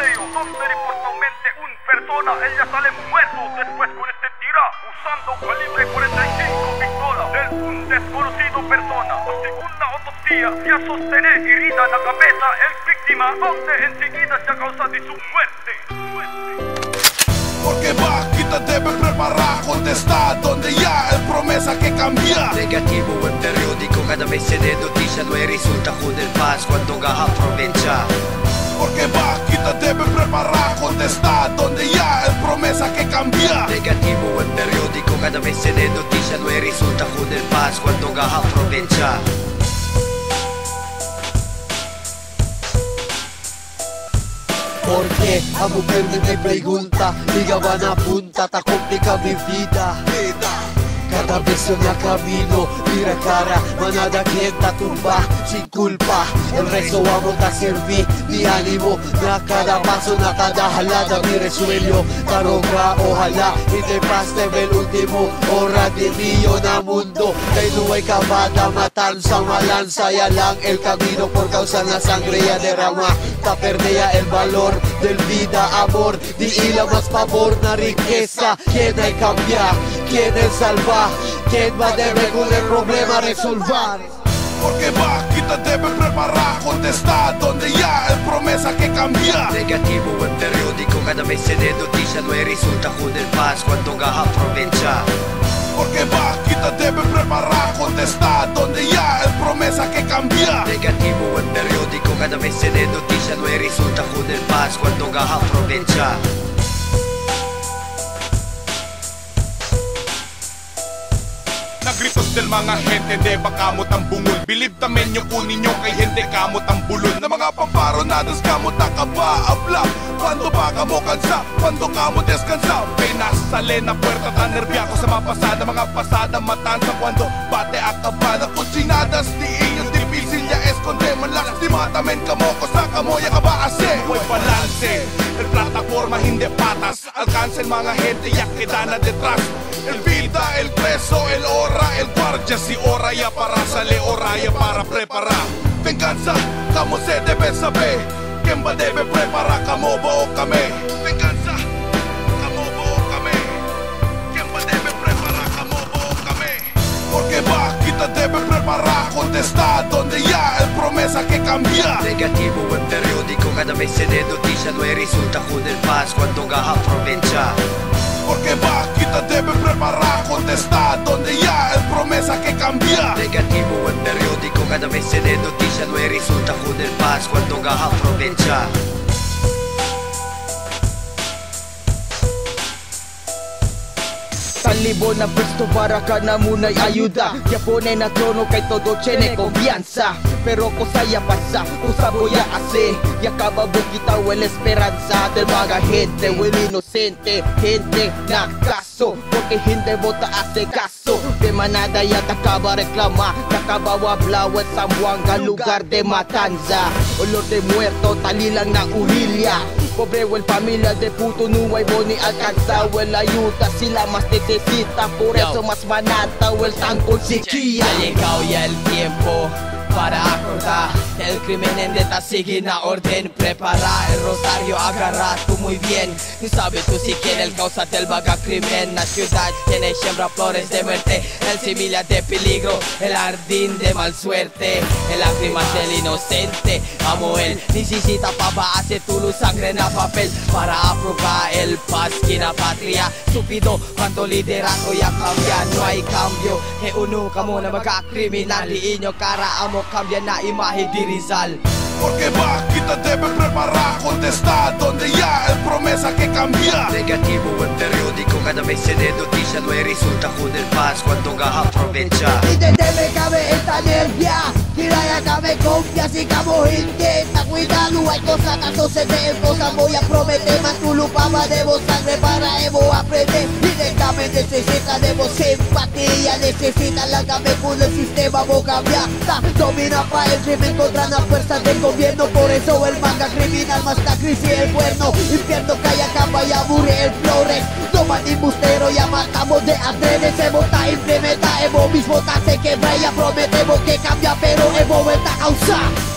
tiroteo donde reportadamente un persona ella sale muerto después con este tira usando calibre 45 pistola de un desconocido persona. La segunda autopsia ya sostener herida en la cabeza el víctima donde enseguida se causa de su muerte. Porque va, kita debe preparar, contestar donde ya el promesa que cambia. Negativo el periódico, cada vez se de noticia no hay resulta del paz cuando gaja provincia. Porque va, kita debe preparar, contestar donde ya el promesa que cambia. Negativo el periódico, cada vez se de noticia no hay resulta del paz cuando gaja provincia. Porque a mujer me pregunta, ligaban a punta, ta complica mi vida. Cada vez en el camino, mira cara, manada quien ta tumba sin culpa. El resto vamos a servir, mi ánimo, na cada paso, na cada jalada, mi resuello, taroga, ojalá, y te paste el último hora de millón a mundo. Que no hay cavada, matanza, malanza, y alang el camino por causa la sangre ya derrama. Ta perdea el valor del vida, amor, di la más favor, na riqueza, quien hay cambiar, quien es salvar. ¿Quién va a debe con el problema resolver? Porque va, kita debe preparar, contestar donde ya el promesa que cambia. Negativo el periódico, cada vez se de noticia no hay resulta del paz cuando gaja provincia. Porque va, kita debe preparar, contestar donde ya el promesa que cambia. Negativo el periódico, cada vez se de noticia no hay resulta del paz cuando gaja provincia. Nagritos del mga gente, de ba kamot ang bungol. Believe tamen yung kunin nyo kay gente kamot ang bulol. Na mga pamparonadas kamot nakabaabla. Cuando ba kamo kansa, cuando kamo descansa. Penas sale na puerta tan nervyaco sa mga pasada. Mga pasada matanza cuando bate acabada. Kutsinadas di inyong difícil ya esconde. Malastimatamen kamo ko sa kamoya ka ba ase. Huwag balance, el plataforma hindi patas. Alcancen mga gente ya quedana detrás. El vida, el preso, el hora, el guardia. Si hora ya para sale, hora ya para preparar. Venganza, como se debe saber. ¿Quién va debe preparar, como bo kami? Venganza, como bo kami. ¿Quién va debe preparar, como bo kami? Porque va, kita debe preparar, contestar donde ya el promesa que cambia. Negativo el periódico, cada vez se de noticia no hay resulta del paz cuando gaja provincia. Porque va, kita debe preparar, contestar donde ya el promesa que cambia. Negativo el periódico, cada vez se de noticia no hay resulta del paz cuando gaja provincia. Libo na presto para ka na muna'y ayuda. Yapone na trono kay todo tiene confianza. Pero kusaya pasa, kusaboya ase. Yakababo kita wel esperanza del mga gente, wel inocente. Gente na kaso, porque hindi bota hace caso. De manada ya takaba reklama, takabawa blawat sa Buanga, lugar de matanza. Olor de muerto, talilang na uhilya. Pobre o el familia de puto no hay boni alcanza o el ayuda sila más necesita, por eso más manata o el tan con sequía. Ha llegado ya el tiempo para acordar el crimen en deta sigue na orden. Prepara el rosario, agarra tú muy bien. Y sabes tú si quién el causa del vaga crimen. La ciudad tiene siembra flores de muerte, el semilla de peligro, el jardín de mal suerte. El lágrimas del inocente, amo él necesita papa, hace tu luz sangre na papel para aprobar el paz que na patria. Supido cuando liderazgo ya cambia, no hay cambio. Que uno kamo na mga kriminal, di inyo cara amo cambia na imahe di Rizal. Porque va, kita debe preparar, contestar donde ya el promesa que cambia. Negativo el periódico, cada vez se de noticia no hay resulta del paz cuando gaja provincia. Y te debe cabe esta nervia, tira ya cabe confia si camo gente. Ta cuidado, hay cosas que suceden, cosas voy a prometer. Más tu lupaba debo sangre para evo aprender. Directamente necesita debo simpatía, necesita la cabe con el sistema voy a cambiar. Ta domina pa el crimen contra la fuerza del gobierno, por eso el manga criminal más la crisis el cuerno. Infierno calla capa y aburre el flores. No man embustero, ya matamos de adrede. Se vota, implementa, evo mismo ta se quebra. Ya prometemos que cambia, pero evo vuelta a causar.